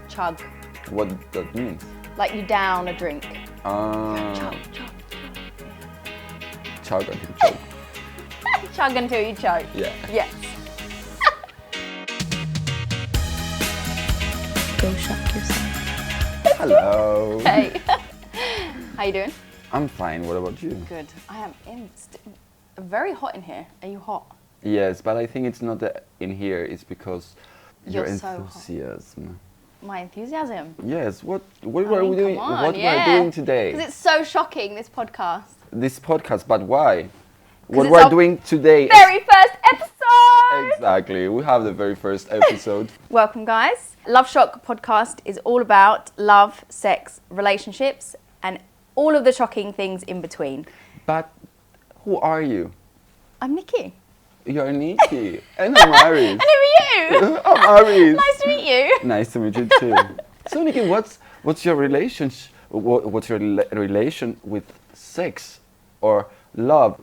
Chug. What that means? Like you down a drink. Chug. Chug. Chug until choke. Chug until you choke. Yeah. Yes. Go shock yourself. Hello. Hey. How you doing? I'm fine. What about you? Good. I am very hot in here. Are you hot? Yes, but I think it's not in here. It's because your You're so hot. enthusiasm. My enthusiasm. Yes. What I were mean, we doing? come on, What yeah. we're doing today? Because it's so shocking, this podcast. This podcast. But why? What it's we're our doing today? Very first episode! Exactly. We have the very first episode. Welcome, guys. Love Shock podcast is all about love, sex, relationships, and all of the shocking things in between. But who are you? I'm Nikki. You're Nikki. And I'm Aris. And who are you? I'm Aris. Nice to meet you. Nice to meet you too. So Nikki, what's your relationship? What's your relation with sex or love?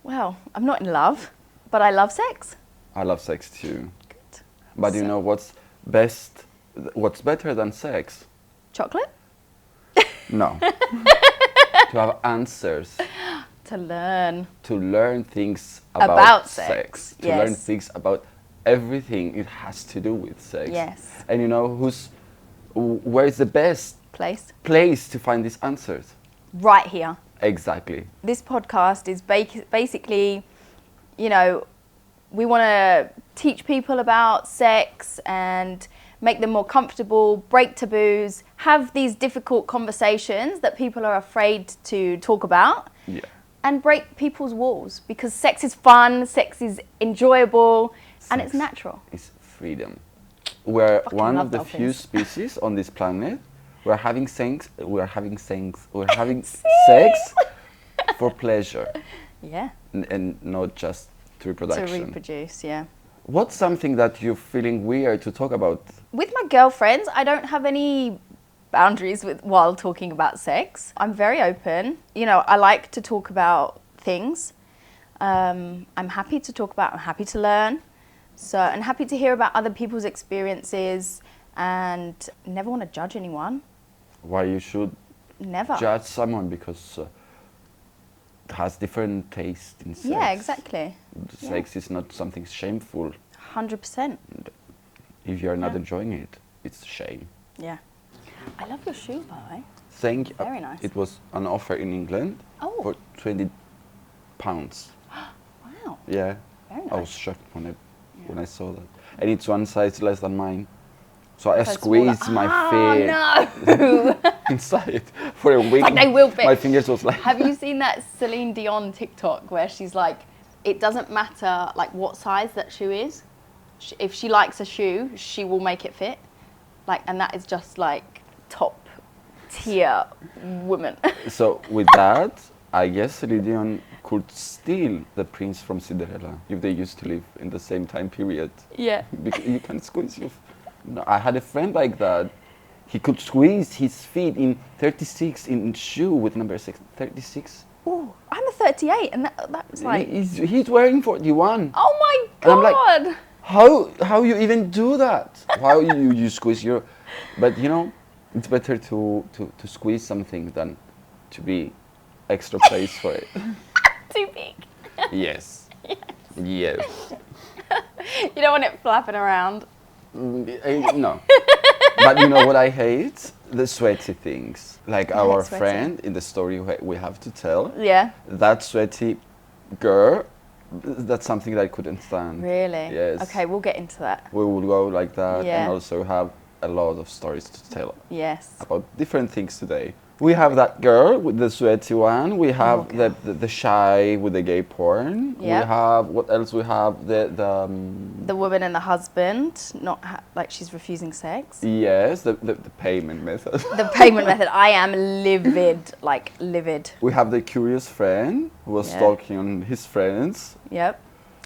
Well, I'm not in love, but I love sex. I love sex too. Good. But you know what's better than sex? Chocolate? No. To have answers. To learn. To learn things about sex. To learn Yes. things about everything it has to do with sex. Yes. And you know where is the best place to find these answers? Right here. Exactly. This podcast is basically, you know, we want to teach people about sex and make them more comfortable, break taboos, have these difficult conversations that people are afraid to talk about. Yeah. And break people's walls, because sex is fun, sex is enjoyable, and it's natural. It's freedom. We're Fucking one love of the few dolphins. species on this planet. We're having sex for pleasure Yeah. and not just to reproduction. To reproduce, yeah. What's something that you're feeling weird to talk about? With my girlfriends, I don't have any boundaries while talking about sex. I'm very open. You know, I like to talk about things. I'm happy to talk about, I'm happy to learn. And happy to hear about other people's experiences, and never want to judge anyone. Why you should Never. judge someone because has different taste in sex. Yeah, exactly. Sex is not something shameful. 100%. If you're not Yeah. enjoying it, it's a shame. Yeah. I love your shoe, by the way. Thank you. Very nice. It was an offer in England Oh. for £20. Wow. Yeah. Very nice. I was shocked when I saw that. And it's one size less than mine. So I So squeezed smaller. my Oh, feet no. inside for a week. Like they will fit. My fingers was like... Have you seen that Celine Dion TikTok where she's like, it doesn't matter like what size that shoe is. If she likes a shoe, she will make it fit. Like, and that is just like top tier woman. So with that, I guess Celine Dion could steal the prince from Cinderella if they used to live in the same time period. Yeah. Because you can squeeze your... No, I had a friend like that. He could squeeze his feet in 36 in shoe with number 6. 36. Ooh, I'm a 38, and that was like, He's wearing 41. oh my And I'm god. like, how you even do that? How you squeeze your... But you know, it's better to squeeze something than to be extra place for it. Too big. Yes. Yes. You don't want it flapping around. No. But you know what I hate? The sweaty things. Like hate our sweaty. friend in the story we have to tell. Yeah. That sweaty girl, that's something that I couldn't stand. Really? Yes. Okay, we'll get into that. We will go like that Yeah. and also have a lot of stories to tell Yes. about different things today. We have that girl with the sweaty one. We have the shy with the gay porn. Yeah. We have, what else we have? The woman and the husband, not like she's refusing sex. Yes, the payment method. The payment method, I am livid, like livid. We have the curious friend who was Yeah. stalking on his friends. Yep.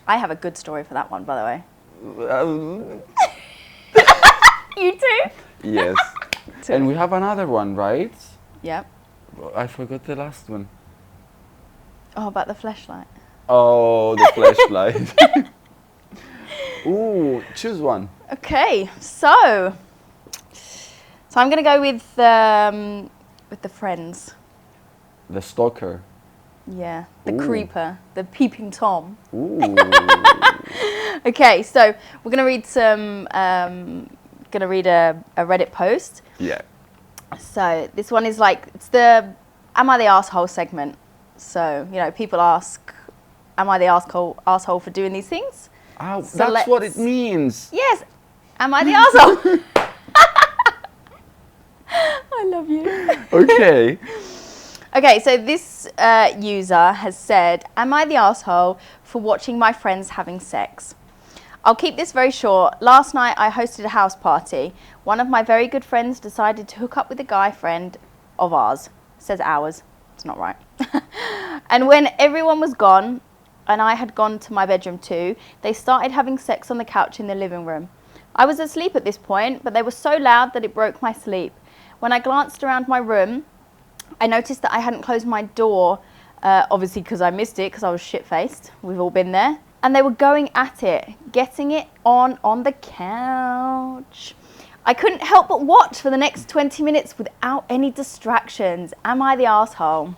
I have a good story for that one, by the way. You too? Yes. And we have another one, right? Yep. I forgot the last one. Oh, about the fleshlight. Oh, the flashlight. Ooh, choose one. Okay, so So I'm going to go with the friends. The stalker. Yeah, the Ooh. creeper, the peeping Tom. Ooh. Okay, so we're gonna read a Reddit post. Yeah. So this one is like, it's the "Am I the asshole" segment. So, you know, people ask, "Am I the asshole for doing these things?" Oh, So that's what it let's- means. Yes, am I the asshole? I love you. Okay. Okay, so this user has said, "Am I the asshole for watching my friends having sex?" I'll keep this very short. Last night I hosted a house party. One of my very good friends decided to hook up with a guy friend of ours. It says ours. It's not right. And when everyone was gone, and I had gone to my bedroom too, they started having sex on the couch in the living room. I was asleep at this point, but they were so loud that it broke my sleep. When I glanced around my room, I noticed that I hadn't closed my door, obviously because I missed it because I was shit-faced. We've all been there. And they were going at it, getting it on the couch. I couldn't help but watch for the next 20 minutes without any distractions. Am I the asshole?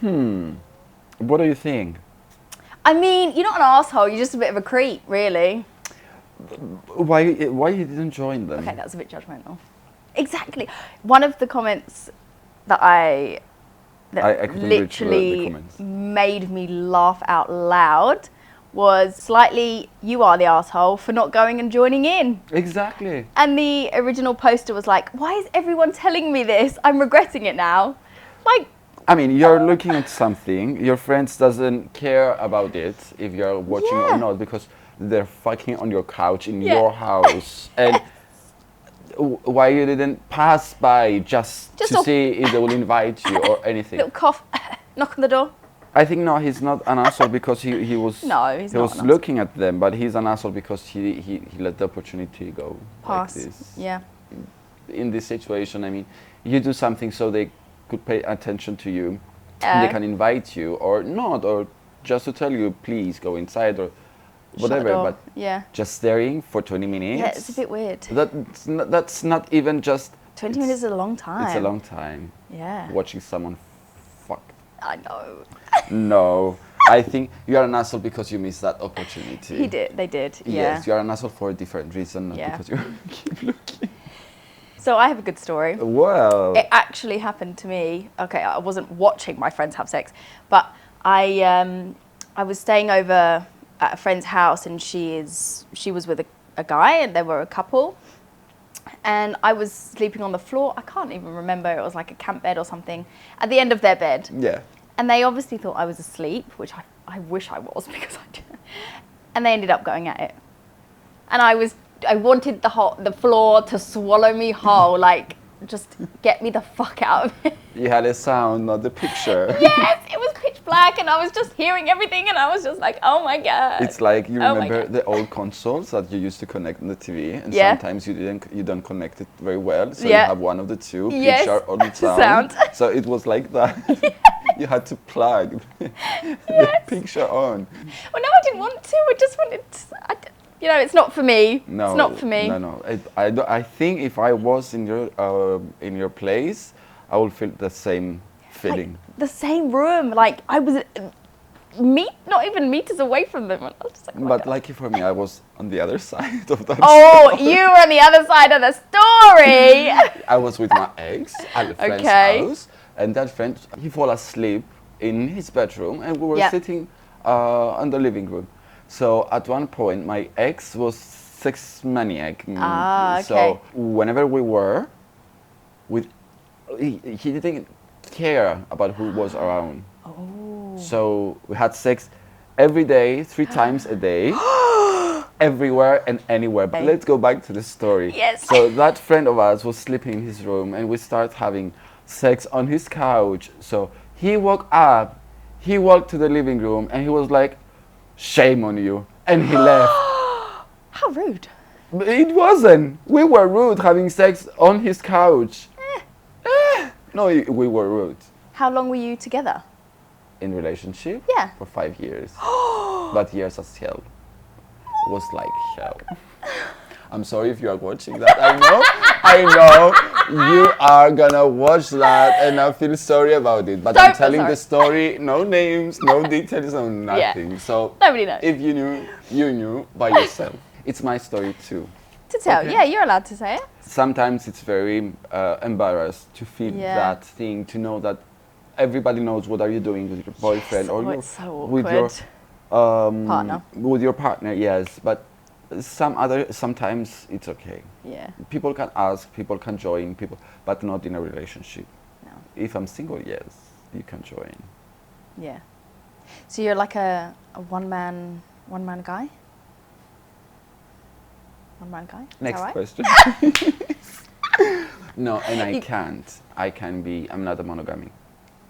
What do you think? I mean, you're not an asshole, you're just a bit of a creep, really. Why you didn't join them? Okay, that's a bit judgmental. Exactly. One of the comments that I couldn't read through the literally comments. made me laugh out loud was slightly, "You are the asshole for not going and joining in." Exactly. And the original poster was like, "Why is everyone telling me this? I'm regretting it now." Like, I mean, you're looking at something. Your friends doesn't care about it if you're watching Yeah. or not because they're fucking on your couch in Yeah. your house. And why you didn't pass by just Just to a- see if they will invite you or anything? little cough, knock on the door. I think no, he's not an asshole because he was No, he's he not was an asshole. looking at them, but he's an asshole because he let the opportunity go Pass. like this. Yeah. In this situation, I mean, you do something so they could pay attention to you. Yeah. They can invite you or not, or just to tell you, please go inside or Shut the whatever. door. But Yeah. just staring for 20 minutes. Yeah, it's a bit weird. That's not even just. 20 minutes is a long time. It's a long time. Yeah. Watching someone fuck. I know. No, I think you are an asshole because you missed that opportunity. He did. They did. Yeah. Yes, you are an asshole for a different reason, not Yeah. because you keep looking. So I have a good story. Well, It actually happened to me. Okay, I wasn't watching my friends have sex, but I was staying over at a friend's house, and she was with a guy, and they were a couple, and I was sleeping on the floor. I can't even remember. It was like a camp bed or something at the end of their bed, yeah. and they obviously thought I was asleep, which I wish I was because I didn't. And they ended up going at it, and I wanted the floor to swallow me whole, like just get me the fuck out of it. You had a sound, not the picture. Yes, it was pitch black, and I was just hearing everything, and I was just like, oh my God. It's like you Oh my remember God. the old consoles that you used to connect on the TV, and Yeah. sometimes you don't connect it very well, so Yeah. you have one of the two, Yes, picture or the sound. So it was like that. You had to plug the picture on. Well, no, I didn't want to. I just wanted to, it's not for me. No, It's not for me. No. I think if I was in your place, I would feel the same feeling. Like, the same room. Like, I was not even meters away from them. And I was just like, oh my But God. lucky for me, I was on the other side of that. Oh, you were on the other side of the story. I was with my ex at a friend's Okay. house, and that friend, he fell asleep in his bedroom, and we were Yeah. sitting in the living room. So at one point, my ex was sex maniac. Ah, okay. So whenever we were, he didn't care about who was around. Oh. So we had sex every day, 3 times a day, everywhere and anywhere. But let's go back to the story. Yes. So that friend of ours was sleeping in his room, and we started having sex on his couch. So he woke up, he walked to the living room, and he was like, "Shame on you," and he left. How rude. But it wasn't. We were rude having sex on his couch. No, we were rude. How long were you together? In relationship? Yeah. For 5 years. But years as hell. It was like hell. I'm sorry if you are watching that. I I know you are gonna watch that and I feel sorry about it. But I'm Don't feel telling sorry. the story, no names, no details, no nothing. So Nobody knows. if you knew, you knew by yourself. It's my story too. To tell, Okay. yeah, you're allowed to say it. Sometimes it's very embarrassed to feel Yeah. that thing, to know that everybody knows what are you doing with your boyfriend or it's so with your Partner. with your partner. Yes, but sometimes it's okay. Yeah. People can ask, people can join, but not in a relationship. No. If I'm single, yes, you can join. Yeah. So you're like a one man guy? One man guy? Is that Next right? question. No, and I can't. I'm not a monogamic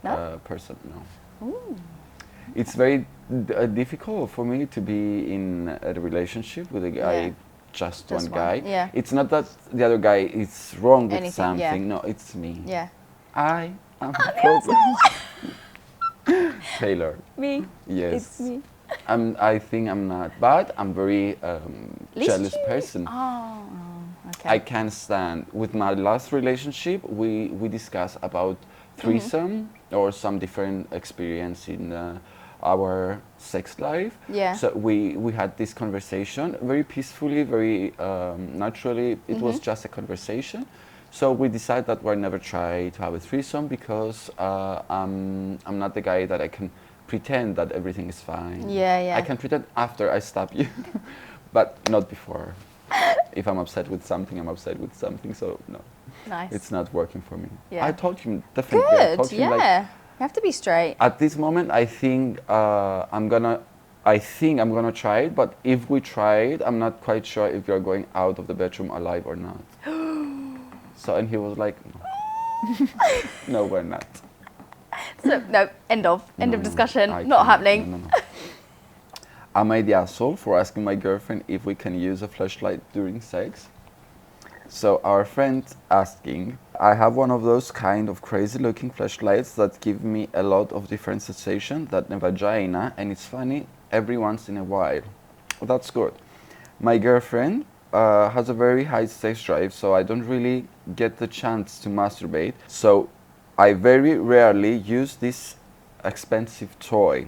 No? person, no. Ooh. It's very difficult for me to be in a relationship with a guy, Yeah. just Just one one, guy. yeah. It's not that the other guy is wrong with Anything, something. yeah. No, it's me. Yeah. I am the problem. Taylor. Me. Yes. It's me. I think I'm not, but I'm very jealous person. Oh, okay. I can't stand. With my last relationship, we discussed about threesome or some different experience in our sex life. Yeah. So we had this conversation very peacefully, very naturally. It was just a conversation. So we decided that we'll never try to have a threesome because I'm not the guy that I can pretend that everything is fine. Yeah, yeah. I can pretend after I stab you, but not before. If I'm upset with something, I'm upset with something. So no, Nice. it's not working for me. Yeah. I told him definitely. I Good, told him, yeah. like, You have to be straight. at this moment, I think I'm gonna try it. But if we try it, I'm not quite sure if you're going out of the bedroom alive or not. So and he was like, no, no, we're not. So, no, end of No, discussion. I Not can't. happening. No. Am I the asshole for asking my girlfriend if we can use a flashlight during sex? So our friend asking, I have one of those kind of crazy looking flashlights that give me a lot of different sensations that the vagina, and it's funny every once in a while. That's good. My girlfriend has a very high sex drive, so I don't really get the chance to masturbate. So I very rarely use this expensive toy.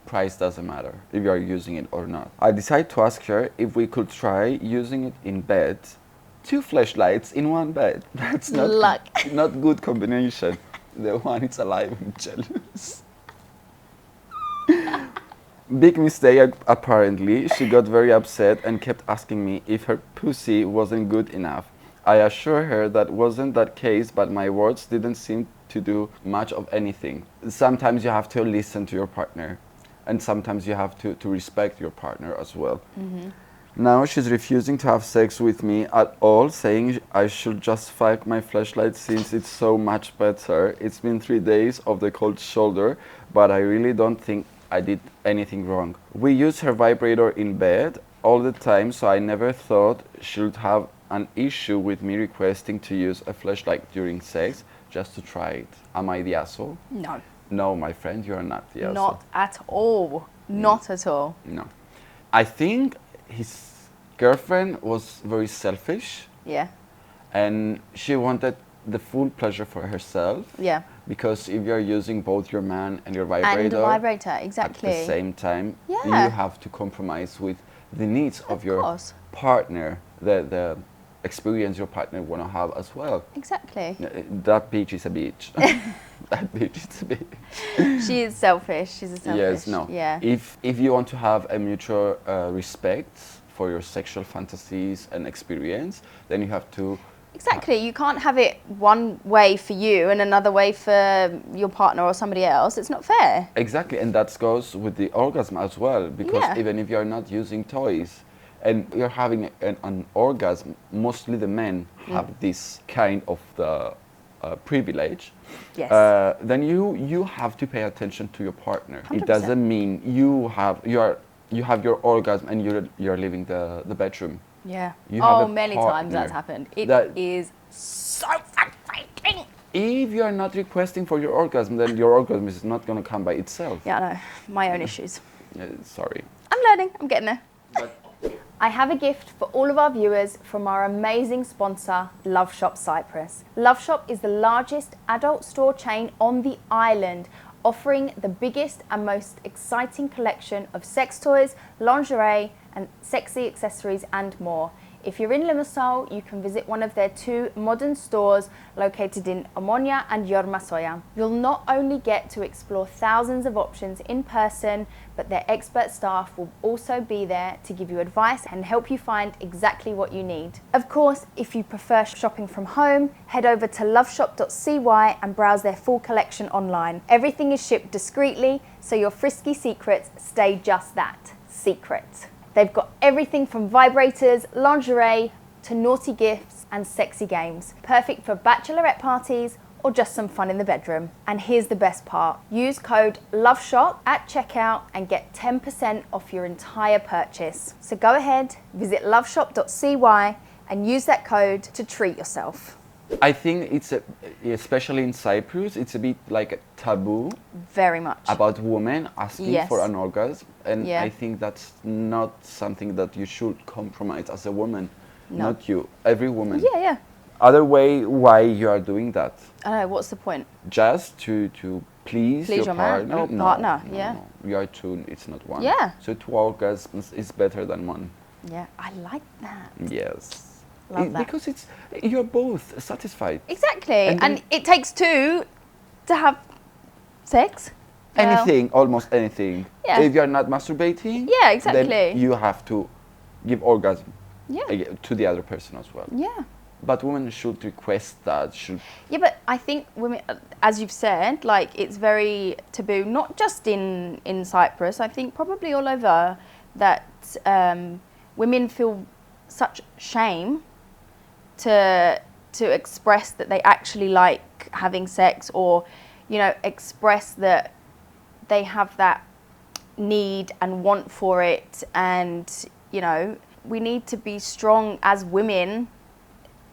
Price doesn't matter if you are using it or not. I decided to ask her if we could try using it in bed. 2 flashlights in one bed. That's not not good combination. The one is alive and jealous. Big mistake apparently. She got very upset and kept asking me if her pussy wasn't good enough. I assured her that wasn't that case, but my words didn't seem to do much of anything. Sometimes you have to listen to your partner, and sometimes you have to respect your partner as well. Now she's refusing to have sex with me at all, saying I should just fuck my flashlight since it's so much better. It's been 3 days of the cold shoulder, but I really don't think I did anything wrong. We use her vibrator in bed all the time, so I never thought she'd have an issue with me requesting to use a flashlight during sex just to try it. Am I the asshole? No. No, my friend, you are not the asshole. Not at all. Not at all. No. I think his girlfriend was very selfish Yeah. and she wanted the full pleasure for herself. Yeah. Because if you're using both your man and your And vibrator, the vibrator, exactly. at the same time, Yeah. you have to compromise with the needs of your course. partner, the experience your partner want to have as well. Exactly. That bitch is a bitch. That bitch is a bitch. She is selfish. She's a selfish. Yes, no. Yeah. If you want to have a mutual respect for your sexual fantasies and experience, then you have to. Exactly. You can't have it one way for you and another way for your partner or somebody else. It's not fair. Exactly, and that goes with the orgasm as well, because Yeah. even if you're not using toys and you're having an orgasm, mostly the men have this kind of the privilege. Yes. Then you have to pay attention to your partner. 100%. It doesn't mean you have your orgasm and you're leaving the bedroom. Yeah. You have a many times partner. that's happened. It is That- so frustrating. If you are not requesting for your orgasm, then your orgasm is not going to come by itself. Yeah, I know. My own issues. Sorry. I'm learning. I'm getting there. I have a gift for all of our viewers from our amazing sponsor, Love Shop Cyprus. Love Shop is the largest adult store chain on the island, offering the biggest and most exciting collection of sex toys, lingerie, and sexy accessories and more. If you're in Limassol, you can visit one of their 2 modern stores located in Omonia and Yormasoya. You'll not only get to explore thousands of options in person, but their expert staff will also be there to give you advice and help you find exactly what you need. Of course, if you prefer shopping from home, head over to loveshop.cy and browse their full collection online. Everything is shipped discreetly, so your frisky secrets stay just that, secret. They've got everything from vibrators, lingerie, to naughty gifts and sexy games. Perfect for bachelorette parties or just some fun in the bedroom. And here's the best part. Use code LOVESHOP at checkout and get 10% off your entire purchase. So go ahead, visit loveshop.cy and use that code to treat yourself. I think especially in Cyprus, it's a bit like a taboo. Very much. About women asking for an orgasm. And Yeah. I think that's not something that you should compromise as a woman. No. Not you, every woman. Yeah. Other way why you are doing that? I know, what's the point? Just to please your man, partner? or partner, no, yeah. No. You are 2, it's not 1. Yeah. So 2 orgasms is better than 1. Yeah, I like that. Yes. Love that. Because you're both satisfied. Exactly. And And it takes 2 to have sex. Well, Anything, almost anything. Yeah. If you're not masturbating, Yeah, exactly. then you have to give orgasm Yeah. to the other person as well. Yeah. But women should request that. Yeah, but I think women, as you've said, like it's very taboo, not just in Cyprus, I think probably all over, that women feel such shame to express that they actually like having sex, or, you know, express that they have that need and want for it. And, you know, we need to be strong as women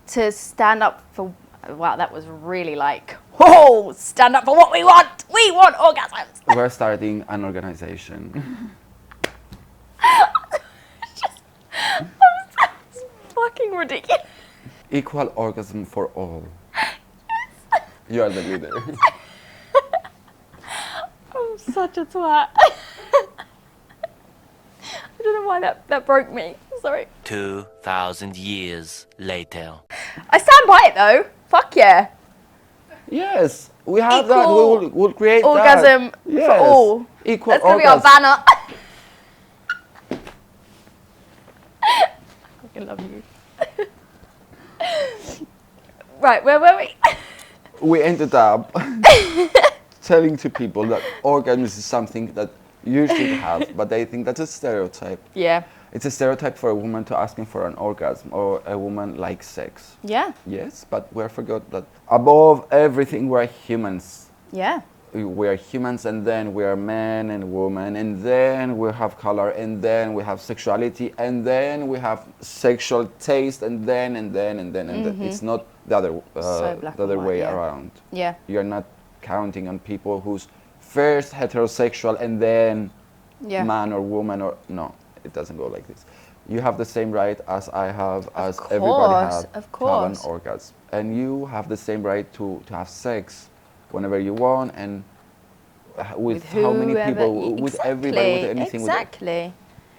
to stand up for, wow, that was really like, whoa, stand up for what we want. We want orgasms. We're starting an organization. It's fucking ridiculous. Equal orgasm for all. Yes. You are the leader. I'm such a twat. I don't know why that broke me. Sorry. 2,000 years later. I stand by it though. Fuck yeah. Yes, we have that. Equal We'll create orgasm that. Yes. for all. Equal That's gonna orgasm. be our banner. I fucking love you. Right, where were we? We ended up telling to people that orgasm is something that you should have, but they think that's a stereotype. Yeah. It's a stereotype for a woman to asking for an orgasm, or a woman likes sex. Yeah. Yes, but we forgot that above everything we're humans. Yeah. We are humans, and then we are men and women, and then we have color, and then we have sexuality, and then we have sexual taste, and then. It's not the other So black the other and white, way yeah. around. Yeah. You're not counting on people who's first heterosexual and then Yeah. man or woman, or no, it doesn't go like this. You have the same right as I have, as everybody course, has, of to have an course. orgasm, and you have the same right to have sex whenever you want, and with how many whoever- people, with everybody, with anything. Exactly.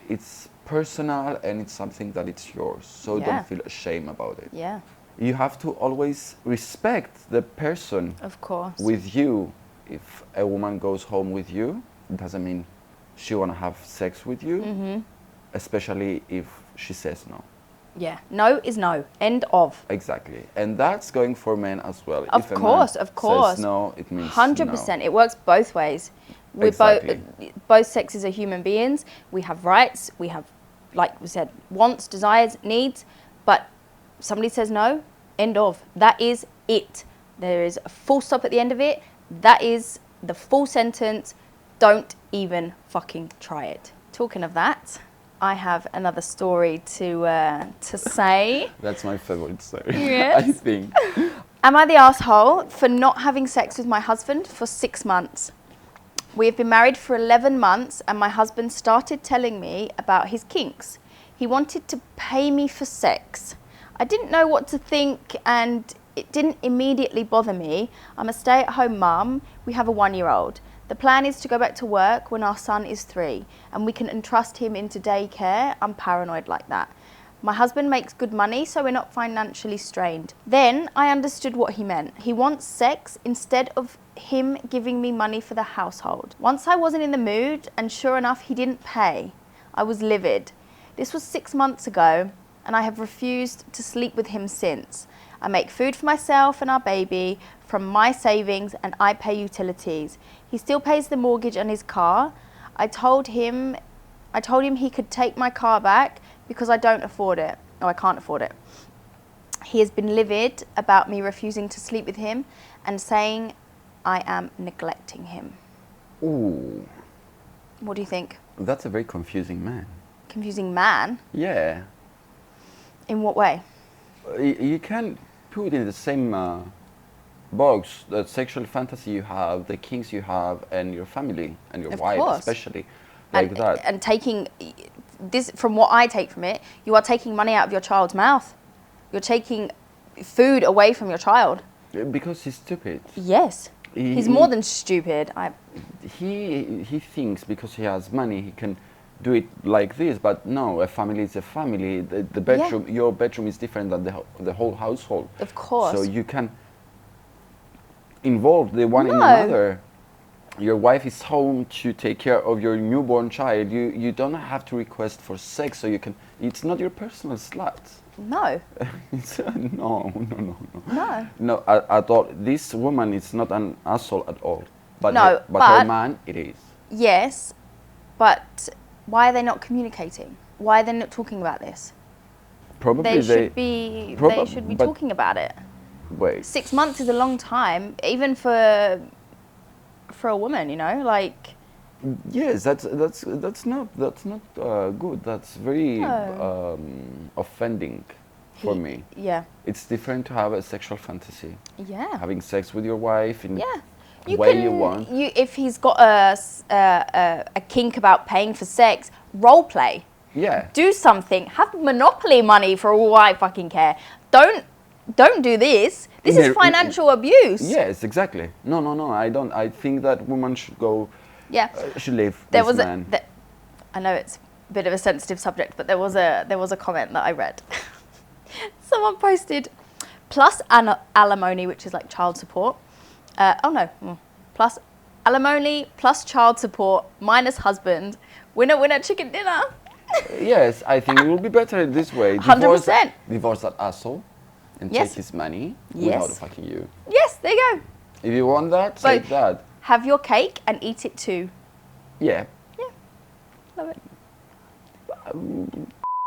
It's personal, and it's something that it's yours, so Yeah. don't feel ashamed about it. Yeah. You have to always respect the person Of course. with you. If a woman goes home with you, it doesn't mean she want to have sex with you, Mm-hmm. especially if she says no. Yeah. No is no. End of. Exactly. And that's going for men as well. Of If a man course, of course. says no, it means 100%. no. It works both ways. We're Exactly. both sexes are human beings. We have rights. We have, like we said, wants, desires, needs. But somebody says no, end of. That is it. There is a full stop at the end of it. That is the full sentence. Don't even fucking try it. Talking of that, I have another story to say. That's my favorite story. Yes. I think. Am I the asshole for not having sex with my husband for 6 months? We have been married for 11 months and my husband started telling me about his kinks. He wanted to pay me for sex. I didn't know what to think and it didn't immediately bother me. I'm a stay-at-home mum. We have a 1-year-old. The plan is to go back to work when our son is 3 and we can entrust him into daycare. I'm paranoid like that. My husband makes good money, so we're not financially strained. Then I understood what he meant. He wants sex instead of him giving me money for the household. Once I wasn't in the mood, and sure enough, he didn't pay. I was livid. This was 6 months ago, and I have refused to sleep with him since. I make food for myself and our baby from my savings, and I pay utilities. He still pays the mortgage on his car. I told him he could take my car back because I don't afford it. Oh, I can't afford it. He has been livid about me refusing to sleep with him and saying I am neglecting him. Ooh, What do you think? that's a very confusing man. Confusing man? Yeah. In what way? You can put in the same box the sexual fantasy you have, the kinks you have, and your family and your Of wife course. especially, like that. And taking this, from what I take from it, you are taking money out of your child's mouth. You're taking food away from your child. Because he's stupid. Yes. He's more than stupid. He thinks because he has money he can do it like this, but no, a family is a family. The bedroom, your bedroom is different than the whole household. Of course. So you can involve the one in No. another. Your wife is home to take care of your newborn child. You don't have to request for sex, so you can. It's not your personal slut. No. No. No. No, I thought this woman is not an asshole at all. But No, her but- man, it is. Yes, but why are they not communicating? Why are they not talking about this? Probably They should be. They should be but- talking about it. Wait. 6 months is a long time, even for a woman. You know, like. Yes, that's not good. That's very No. offending for He- me. Yeah. It's different to have a sexual fantasy. Yeah. Having sex with your wife in Yeah. the way you want. If he's got a kink about paying for sex, role play. Yeah. Do something. Have monopoly money for all I fucking care. Don't do this. This is financial abuse. Yes, exactly. No. I don't. I think that woman should go. Yeah. Should leave There this was man. I know it's a bit of a sensitive subject, but there was a comment that I read. Someone posted plus alimony, which is like child support. Plus alimony plus child support minus husband. Winner chicken dinner. Yes, I think it will be better this way. 100%. Divorce that asshole and Yes. take his money Yes. without fucking you. Yes, there you go. If you want that, So- take that. Have your cake and eat it too. Yeah. Love it.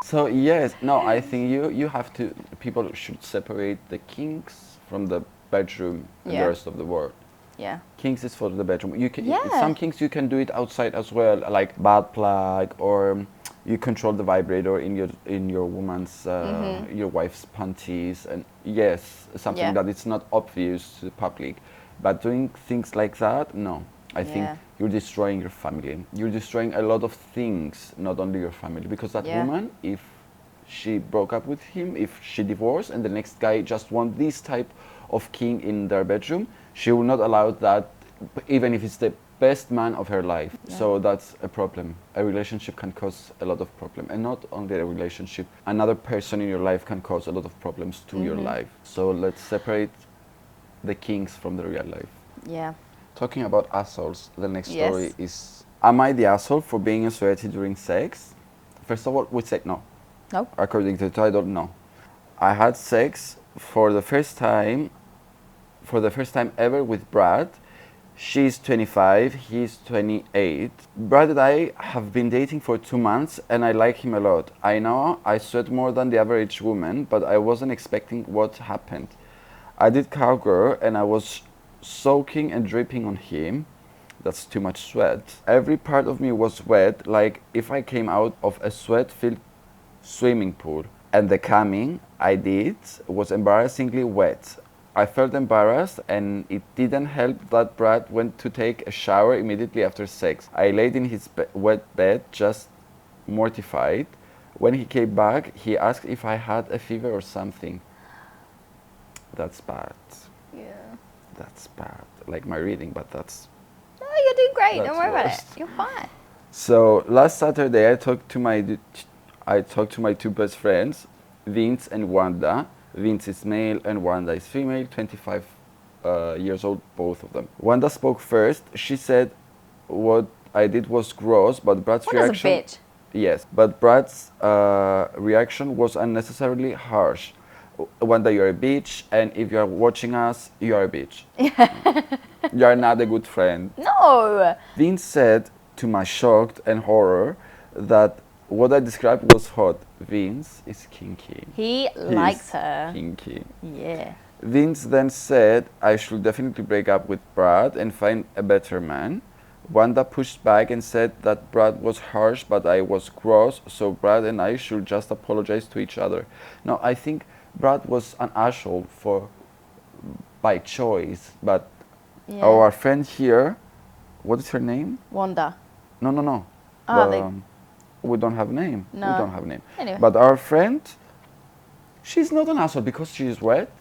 So yes, no, I think you have to. People should separate the kinks from the bedroom and Yeah. the rest of the world. Yeah. Kinks is for the bedroom. You can Yeah. some kinks you can do it outside as well, like butt plug, or you control the vibrator in your woman's your wife's panties, and yes, something Yeah. that it's not obvious to the public. But doing things like that, no. I think Yeah. you're destroying your family. You're destroying a lot of things, not only your family. Because that Yeah. woman, if she broke up with him, if she divorced, and the next guy just want this type of king in their bedroom, she will not allow that, even if it's the best man of her life. Yeah. So that's a problem. A relationship can cause a lot of problem, and not only a relationship. Another person in your life can cause a lot of problems to your life. So let's separate the kings from the real life. Yeah. Talking about assholes, the next Yes. story is: am I the asshole for being sweaty during sex? First of all, we said no. No. According to the title, no. I had sex for the first time ever with Brad. She's 25, he's 28. Brad and I have been dating for 2 months and I like him a lot. I know I sweat more than the average woman, but I wasn't expecting what happened. I did cowgirl and I was soaking and dripping on him. That's too much sweat. Every part of me was wet, like if I came out of a sweat-filled swimming pool. And the coming I did was embarrassingly wet. I felt embarrassed and it didn't help that Brad went to take a shower immediately after sex. I laid in his wet bed, just mortified. When he came back, he asked if I had a fever or something. That's bad. Yeah. That's bad. Like my reading, but that's... No, you're doing great. That's Don't worry about it. worst. You're fine. So last Saturday, I talked to my two best friends, Vince and Wanda. Vince is male and Wanda is female, 25 years old, both of them. Wanda spoke first. She said what I did was gross, but Brad's Wanda's reaction... a bitch. Yes, but Brad's reaction was unnecessarily harsh. Wanda, you're a bitch, and if you're watching us, you're a bitch. You're not a good friend. No. Vince said, to my shock and horror, that what I described was hot. Vince is kinky. He He's likes her. Kinky. Yeah. Vince then said I should definitely break up with Brad and find a better man. Wanda pushed back and said that Brad was harsh, but I was gross, so Brad and I should just apologize to each other. No, I think Brad was an asshole by choice, but Yeah. our friend here, what is her name? Wanda. No. Oh, We don't have a name. No. We don't have a name. Anyway. But our friend, she's not an asshole because she's wet.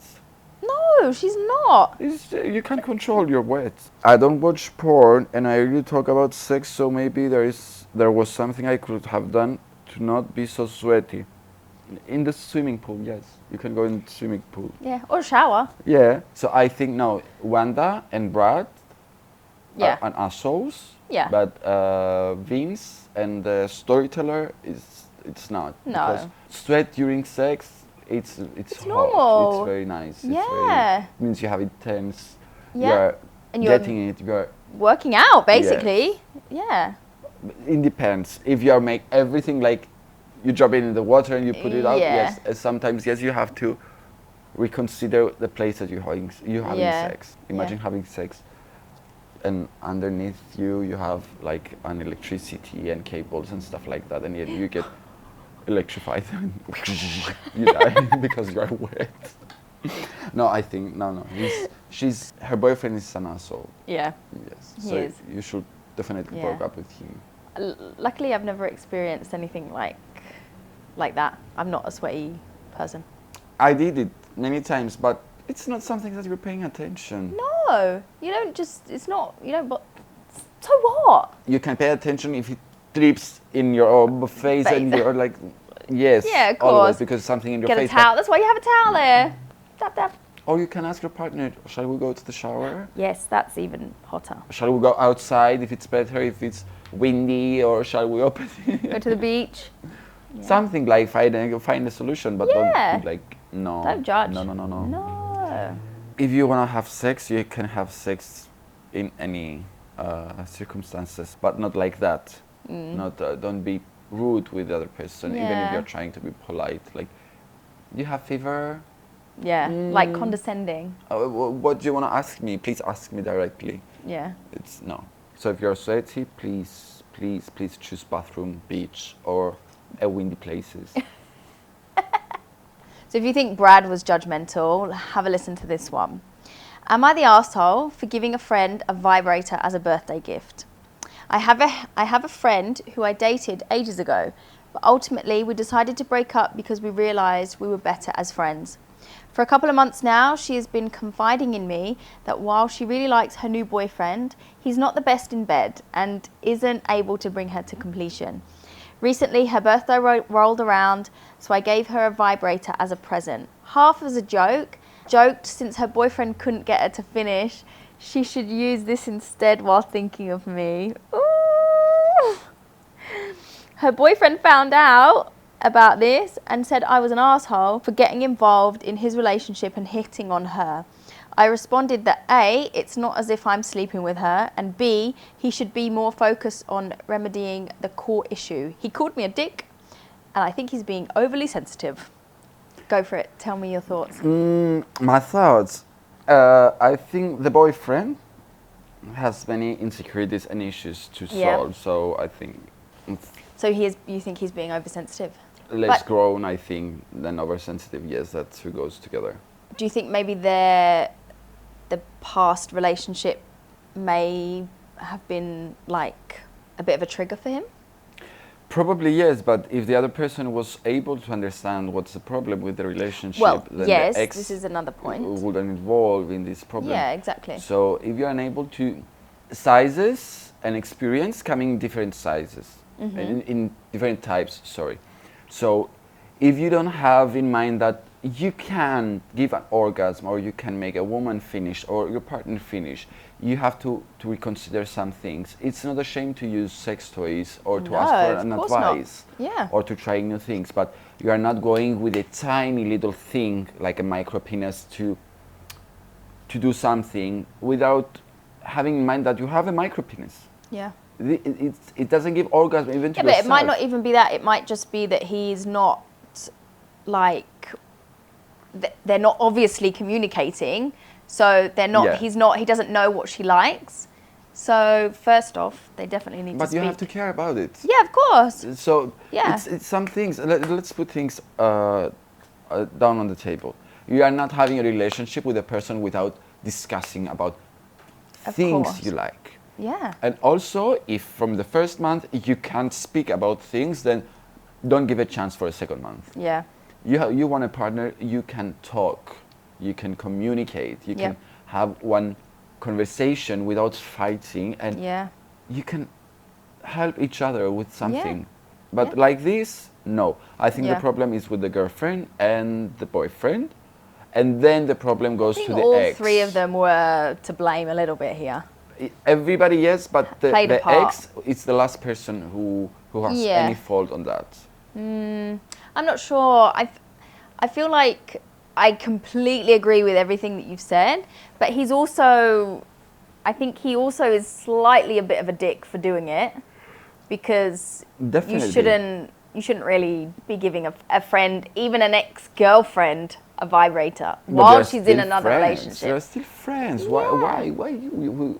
No, she's not. You can control your wet. I don't watch porn and I really talk about sex, so maybe there was something I could have done to not be so sweaty. In the swimming pool, yes. You can go in the swimming pool. Yeah. Or shower. Yeah. So I think no, Wanda and Brad Yeah. are assholes. Yeah. But Vince and the storyteller it's not. No. Because sweat during sex, it's hot. normal. It's very nice. Yeah. It means you have intense. Yeah. You're And you're getting it. You're. working out, basically. Yeah. It depends. If you make everything like you drop it in the water and you put it out, Yeah. yes. Sometimes yes, you have to reconsider the place that you're having Yeah. sex. Imagine having sex, and underneath you have like an electricity and cables and stuff like that, and yet you get electrified and you die because you are wet. No, I think no. Her boyfriend is an asshole. Yeah. Yes. He So is. you should definitely Yeah. break up with him. Luckily, I've never experienced anything like that. I'm not a sweaty person. I did it many times, but it's not something that you're paying attention. No, you don't just. It's not. You don't. But so what? You can pay attention if it drips in your face and Face. you're like, yes, Yeah, of always, course. because something in your Get a face. towel. That's why you have a towel there. Tap tap. Or you can ask your partner, shall we go to the shower? Yes, that's even hotter. Shall we go outside if it's better, if it's windy, or shall we open it? Go to the beach. Yeah. Something like find a solution, but Yeah. don't be like, no. Don't judge. No. No. If you want to have sex, you can have sex in any circumstances, but not like that. Not don't be rude with the other person, even if Yeah. you're trying to be polite. Like, you have fever? Yeah, like condescending. What do you want to ask me? Please ask me directly. Yeah. It's no. So if you're sweaty, please choose bathroom, beach, or windy places. So if you think Brad was judgmental, have a listen to this one. Am I the asshole for giving a friend a vibrator as a birthday gift? I have a friend who I dated ages ago, but ultimately we decided to break up because we realized we were better as friends. For a couple of months now, she has been confiding in me that while she really likes her new boyfriend, he's not the best in bed and isn't able to bring her to completion. Recently, her birthday rolled around, so I gave her a vibrator as a present. Half as a joke, joked since her boyfriend couldn't get her to finish, she should use this instead while thinking of me. Ooh. Her boyfriend found out about this and said I was an asshole for getting involved in his relationship and hitting on her. I responded that A, it's not as if I'm sleeping with her, and B, he should be more focused on remedying the core issue. He called me a dick, and I think he's being overly sensitive. Go for it. Tell me your thoughts. My thoughts. I think the boyfriend has many insecurities and issues to Yeah. solve. So I think So you think he's being oversensitive? less But- grown, I think, than oversensitive. Yes, that two goes together. Do you think maybe the past relationship may have been like a bit of a trigger for him? Probably yes, but if the other person was able to understand what's the problem with the relationship, Well, then yes, the ex this is another point. wouldn't involve in this problem. Yeah, exactly. So if you're unable to, sizes and experience coming in different sizes, in different types, sorry. So if you don't have in mind that you can give an orgasm or you can make a woman finish or your partner finish, you have to reconsider some things. It's not a shame to use sex toys or to ask for an of course not. advice Yeah. or to try new things, but you are not going with a tiny little thing like a micro penis to do something without having in mind that you have a micro penis. Yeah. It doesn't give orgasm even to Yeah, but yourself. it might not even be that. It might just be that he's not like they're not obviously communicating, so they're not. Yeah. He's not. He doesn't know what she likes. So first off, they definitely need But to speak. you have to care about it. Yeah, of course. So Yeah. it's some things. Let's put things down on the table. You are not having a relationship with a person without discussing about Of things course. you like. Yeah. And also, if from the first month you can't speak about things, then don't give a chance for a second month. Yeah. You want a partner, you can talk, you can communicate, you Yeah. can have one conversation without fighting, and Yeah. you can help each other with something. Yeah. But Yeah. like this, no. I think Yeah. the problem is with the girlfriend and the boyfriend, and then the problem goes I think to the all ex. three of them were to blame a little bit here. Everybody, yes, but Played a the part. ex is the last person who has Yeah. any fault on that. I'm not sure. I feel like I completely agree with everything that you've said, but he's also, I think he also is slightly a bit of a dick for doing it, because Definitely. you shouldn't really be giving a friend, even an ex-girlfriend, a vibrator But while they're she's in still another friends. relationship. They're still friends. Yeah. Why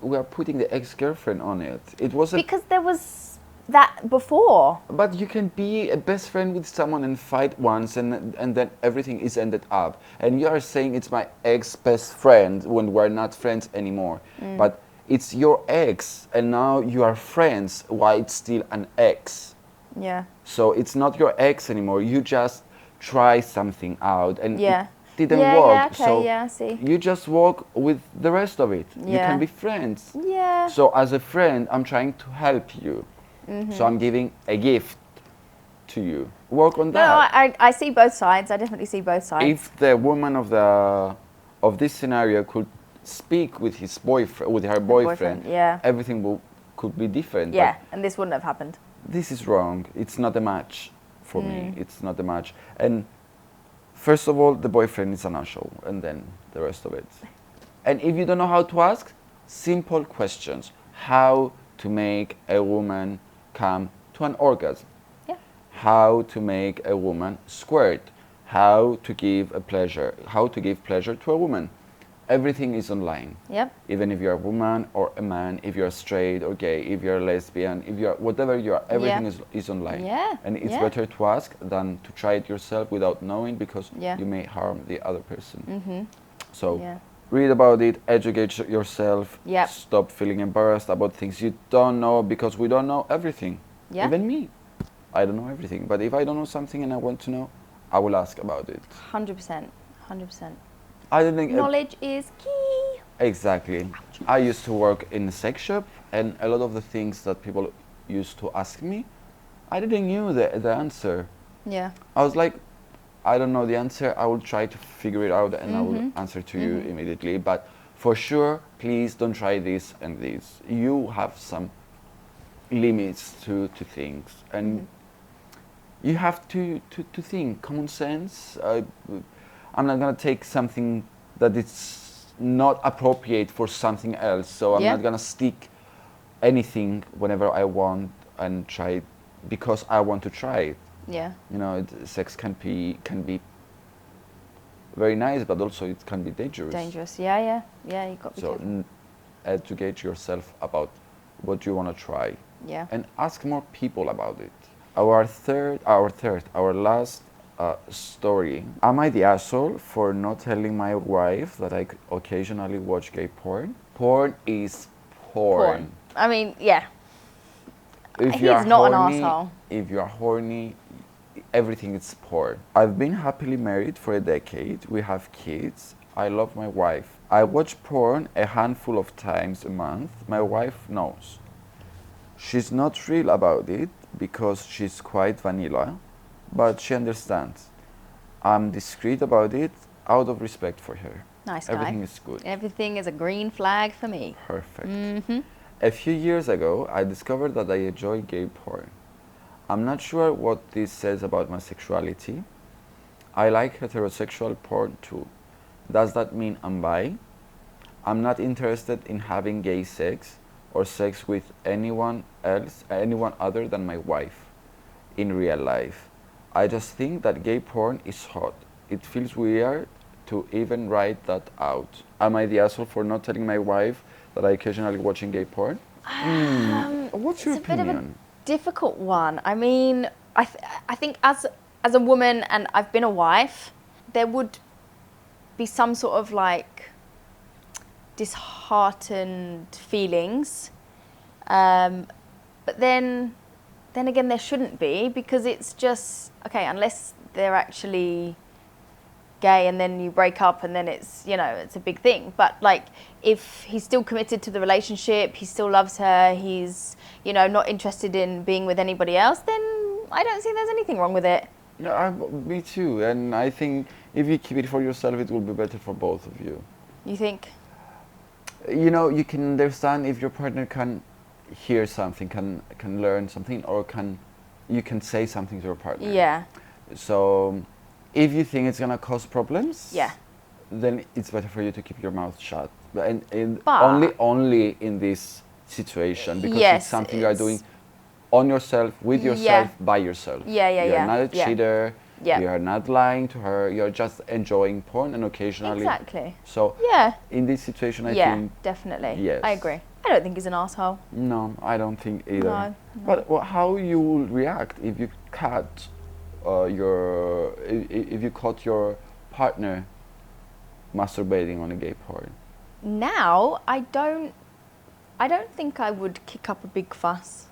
we are putting the ex-girlfriend on it? It wasn't. Because there was that before. But you can be a best friend with someone and fight once, and then everything is ended up. And you are saying it's my ex-best friend when we're not friends anymore. But it's your ex, and now you are friends. Why it's still an ex? Yeah. So it's not your ex anymore. You just try something out, and Yeah. it didn't Yeah, work. yeah, okay, so yeah, I see. you just walk with the rest of it. You Yeah. can be friends. Yeah. So as a friend, I'm trying to help you. So I'm giving a gift to you. Work on No, that. I see both sides. I definitely see both sides. If the woman of this scenario could speak with his boyfriend, with her boyfriend, yeah. everything could be different. Yeah, But and this wouldn't have happened. this is wrong. It's not a match for me. It's not a match. And first of all, the boyfriend is an asshole, and then the rest of it. And if you don't know how to ask, simple questions. How to make a woman come to an orgasm. Yeah. How to make a woman squirt. How to give how to give pleasure to a woman. Everything is online. Yep. Even if you're a woman or a man, if you're straight or gay, if you're a lesbian, if you're whatever you are, everything is online. Yeah, And it's yeah. better to ask than to try it yourself without knowing, because Yeah. you may harm the other person. So Yeah. read about it, educate yourself, Yep. stop feeling embarrassed about things you don't know, because we don't know everything. Yeah. Even me. I don't know everything. But if I don't know something and I want to know, I will ask about it. 100%. 100%. I don't think Knowledge is key. Exactly. I used to work in a sex shop, and a lot of the things that people used to ask me, I didn't knew the answer. Yeah. I was like, I don't know the answer. I will try to figure it out, and I will answer to you immediately. But for sure, please don't try this and this. You have some limits to things, and you have to think. Common sense. I'm not gonna take something that it's not appropriate for something else. So I'm Yeah. not gonna stick anything whenever I want and try it because I want to try it. Yeah. You know, sex can be very nice, but also it can be dangerous. Dangerous. Yeah, yeah. Yeah, you got to be So careful. educate yourself about what you want to try, Yeah. and ask more people about it. Our last story. Am I the asshole for not telling my wife that I occasionally watch gay porn? Porn is porn. I mean, yeah. If you He's are not an horny, arsehole. if you are horny, everything is porn. I've been happily married for a decade. We have kids. I love my wife. I watch porn a handful of times a month. My wife knows. She's not real about it because she's quite vanilla, but she understands. I'm discreet about it out of respect for her. Nice guy. Everything is good. Everything is a green flag for me. Perfect. A few years ago, I discovered that I enjoy gay porn. I'm not sure what this says about my sexuality. I like heterosexual porn too. Does that mean I'm bi? I'm not interested in having gay sex or sex with anyone else, anyone other than my wife in real life. I just think that gay porn is hot. It feels weird to even write that out. Am I the asshole for not telling my wife that I occasionally watching gay porn? What's your It's a bit of a opinion? difficult one. I mean, I think as a woman, and I've been a wife, there would be some sort of like disheartened feelings, but then again there shouldn't be, because it's just okay unless they're actually gay and then you break up and then it's, you know, it's a big thing. But like if he's still committed to the relationship, he still loves her, he's, you know, not interested in being with anybody else, then I don't see there's anything wrong with it. Yeah, me too. And I think if you keep it for yourself, it will be better for both of you. You think? You know, you can understand if your partner can hear something, can learn something, or you can say something to your partner. Yeah. So if you think it's gonna cause problems, Yeah. then it's better for you to keep your mouth shut. And But- only in this situation, because Yes, it's something you are it's- doing on yourself, with yourself, by yourself. Yeah, yeah, You're yeah, not a yeah. cheater. Yeah. You are not lying to her. You're just enjoying porn, and occasionally. Exactly. So Yeah. in this situation, I Yeah, think definitely. yes. I agree. I don't think he's an asshole. no, I don't think either. No. But how you will react if you caught if you caught your partner masturbating on a gay porn? Now, I don't think I would kick up a big fuss.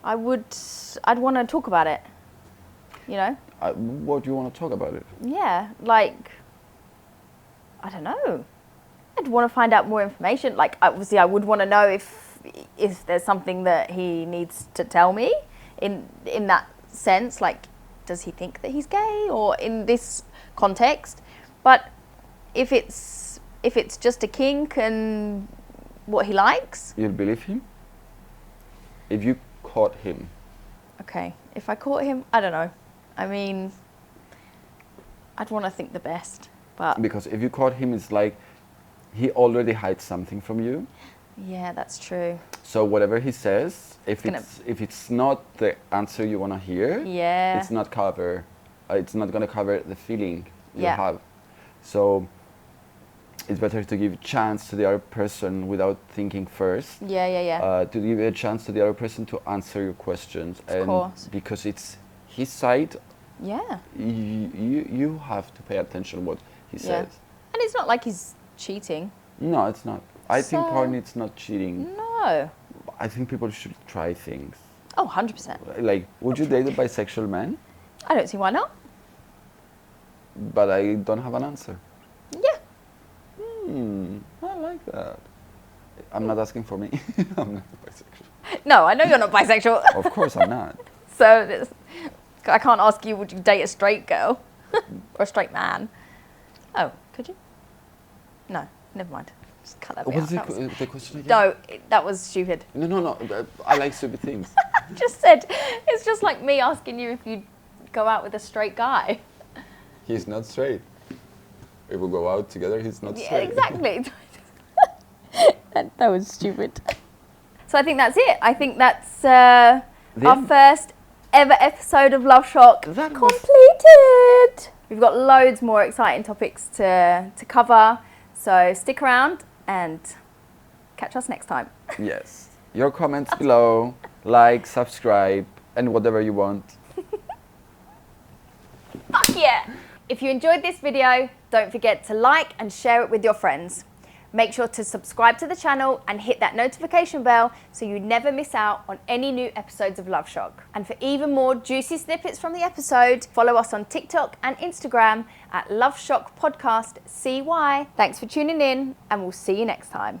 I'd want to talk about it, you know? What do you want to talk about it? Yeah, like, I don't know. I'd want to find out more information. Like, obviously, I would want to know if there's something that he needs to tell me in that sense. Like, does he think that he's gay, or in this context? But if it's just a kink and what he likes, You'll believe him? If you caught him. okay. If I caught him, I don't know. I mean, I'd want to think the best, but Because if you caught him, it's like he already hides something from you. yeah, that's true. So whatever he says, if gonna- it's not the answer you want to hear, Yeah. it's not going to cover the feeling you Yeah. have. So it's better to give a chance to the other person without thinking first. Yeah, yeah, yeah. To give a chance to the other person to answer your questions. Of course. Because it's his side, Yeah. you have to pay attention what he Yeah. says. And it's not like he's cheating. No, it's not. I think So- porn it's not cheating. No. I think people should try things. Oh, 100%. Like, would you date a bisexual man? I don't see why not. But I don't have an answer. Yeah. I like that. I'm not asking for me. I'm not bisexual. No, I know you're not bisexual. Of course I'm not. So I can't ask you, would you date a straight girl or a straight man? Oh, could you? No, never mind. Just cut that bit What's out. That was- the question again? No, that was stupid. No. I like stupid things. I just said, it's just like me asking you if you'd go out with a straight guy. He's not straight. If we go out together, he's not Yeah, straight. exactly. that was stupid. So I think that's it. I think that's our Then- first ever episode of Love Shock That was- completed. We've got loads more exciting topics to cover. So stick around and catch us next time. Yes. Your comments below, like, subscribe, and whatever you want. Fuck yeah! If you enjoyed this video, don't forget to like and share it with your friends. Make sure to subscribe to the channel and hit that notification bell so you never miss out on any new episodes of Love Shock. And for even more juicy snippets from the episode, follow us on TikTok and Instagram at Love Shock Podcast CY. Thanks for tuning in, and we'll see you next time.